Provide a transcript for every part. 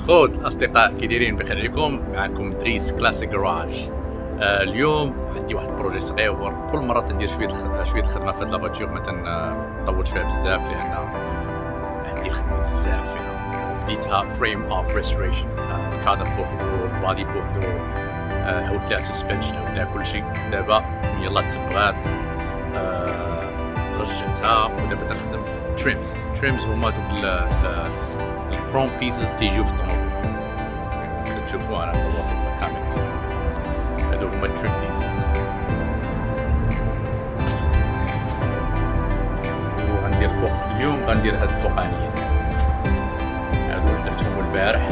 خود الأصدقاء كي دايرين بخير عليكم؟ معكم دريس كلاسيك جراج. اليوم عندي واحد البروجي صغير. كل مرة تندير شوية الخدمة في هاد لافواتور، ما تنطولش فيها بزاف لأن عندي الخدمة بزاف فيها. بديتها فريم اوف ريستوريشن، الكادر بوحدو، البادي بوحدو، هوت لها سسبنشن، هوت لها كلشي. دابا يلا تصبغات، رجعتها ودابا تنخدم في تريمز هما دوك الكروم بيسز تيجيو في الطوموبيل. تشوفوا انا نضوّر الكاميرا، هادو هما التريم بيسز. وغندير فوق اليوم، غندير هاد الفوقانيين هادو درتهم البارح.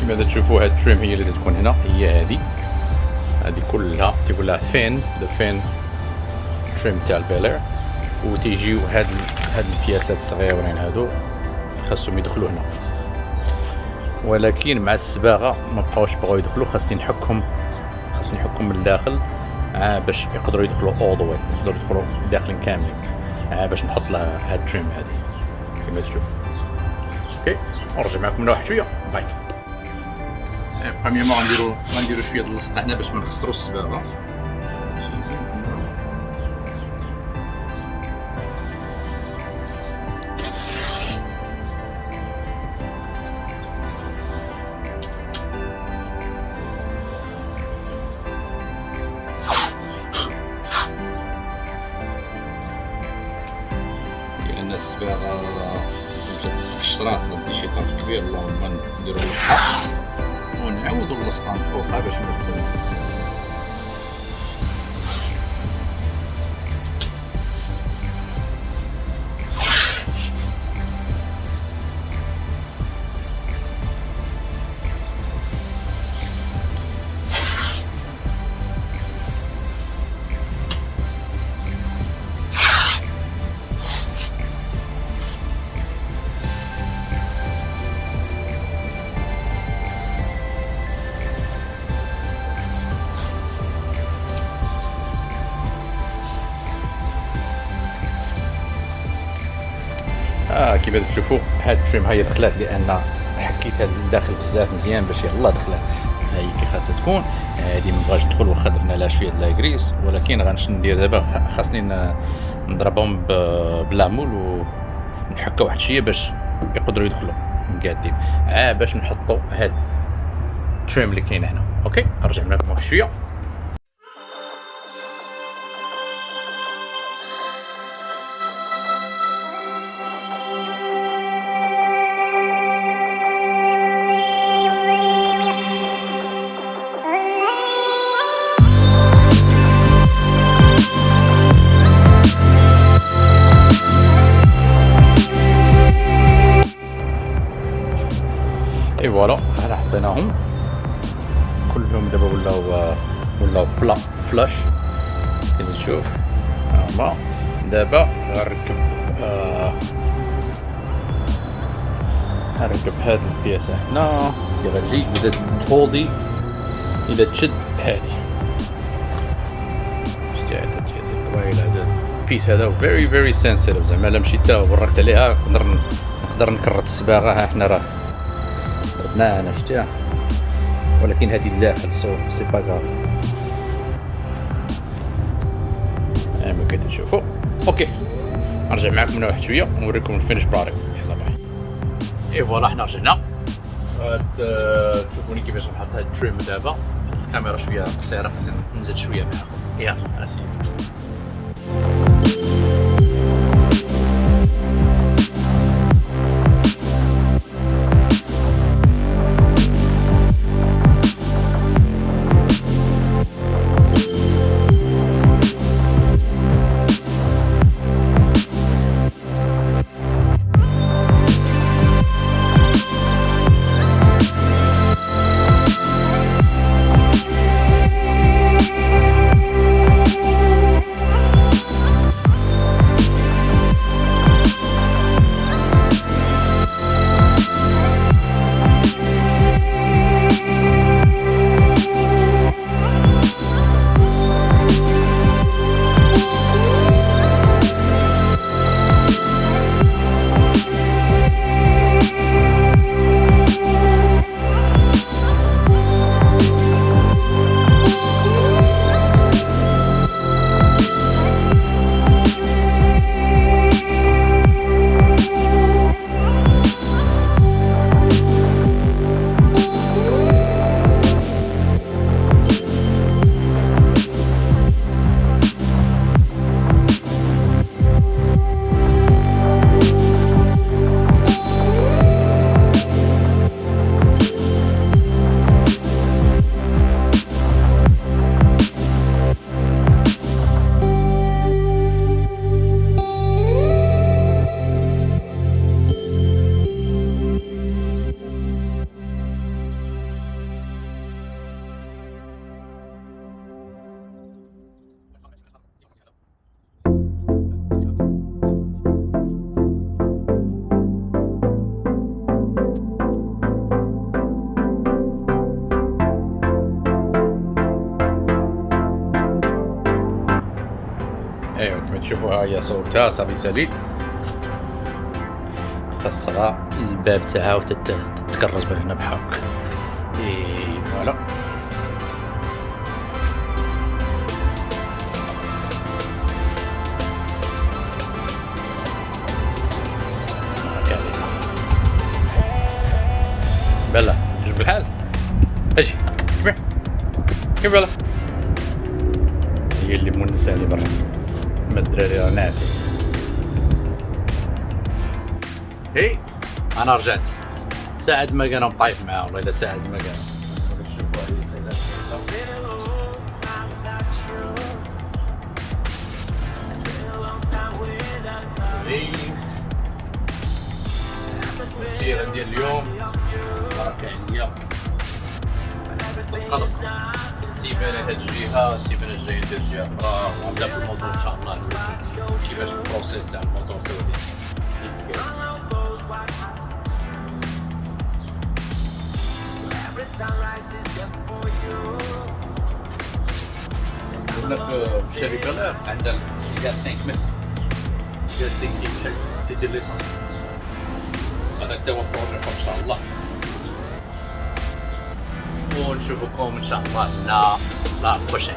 كما تشوفوا هاد التريم هي اللي تكون هنا، هي هذه كلها تيقول لها فين تريم تاع البيلير. وتيجيو هاد البياسات الصغيرين هادو خاصهم يدخلوا هنا، ولكن مع الصباغه ما بقاوش بغاو يدخلوا. خاصني نحكهم من الداخل باش يقدروا يدخلوا اول ذا واي، يقدروا يدخلوا داخلين كاملين باش نحط لها هاد التريم هذه كما تشوف. اوكي، نرجع معكم من واحد شويه. باي. برومييرمون غنديرو شويه د اللصق هنا باش ما نخسروش الصباغه. لأن الصباغه جات الشراط ما بديش شي طرف كبير، اللهم نديرو اللصقه ونعاودو اللصقه من فوقها باش ما تزل. كيما تشوفوا هاد التريم هي دخلات لان حكيتها للداخل بزاف مزيان باش يلا دخلات هاي كي خاصها تكون. هادي مبغاش تدخل واخا درنا لها شويه د لاكريس، ولكن غنمشي ندير دابا خاصني نضربهم بلامول ونحكا واحد شويه باش يقدروا يدخلوا مقادين باش نحطوا هاد التريم اللي كاين هنا. اوكي، نرجع معكم واحد شويه. اي فوالا، حنا حطيناهم كلهم دابا ولاو بلا فلاش كما تشوف. هما دابا غنركب هاد البياسه هنا اللي غتجي اذا تهولدي، اذا تشد هادي شتي هاد الطويل. هذا البيس هذا فيري سنسيتيف، زعما الا مشيت وبركت عليها نقدر نكرت الصباغه. ها حنا راه درناها انا شتيها، ولكن هذه الداخل سي با غاف كما كتشوفوا. اوكي، نرجع معكم من واحد شويه ونوريكم الفينش برودكت. يلا باي. اي فوالا، حنا رجعنا. تشوفوني كيفاش نحط هاد التريم. دابا الكاميرا شويه قصيره، خصني ننزل شويه معكم. يلا اسير. شوفوا ها هي صوبتها صافي سالي، خاصها الباب تاعها تتكرز من هنا بحال هكا. اي فوالا. بلا جبد الحال اجي كبير كيف بلا هي اللي مونساني برا ما الدراري راه ناعسين. هي انا رجعت ساعد ما كان مطايف معاه والله الا ساعد ما كان. الخير ديال اليوم بركة عليا القلب السيمانة هاد الجهة السيمانة الجاية ندير جهة أخرى ونبدا في الموضوع إن شاء الله كيفاش البروسيس تاع الموتور تولي قلنا في شيفي كولر عندها الكلاسيك كلسيك كيف تدير ليسونس هذا تا هو البروجي ان شاء الله ونشوفكم ان شاء الله لا بروشين.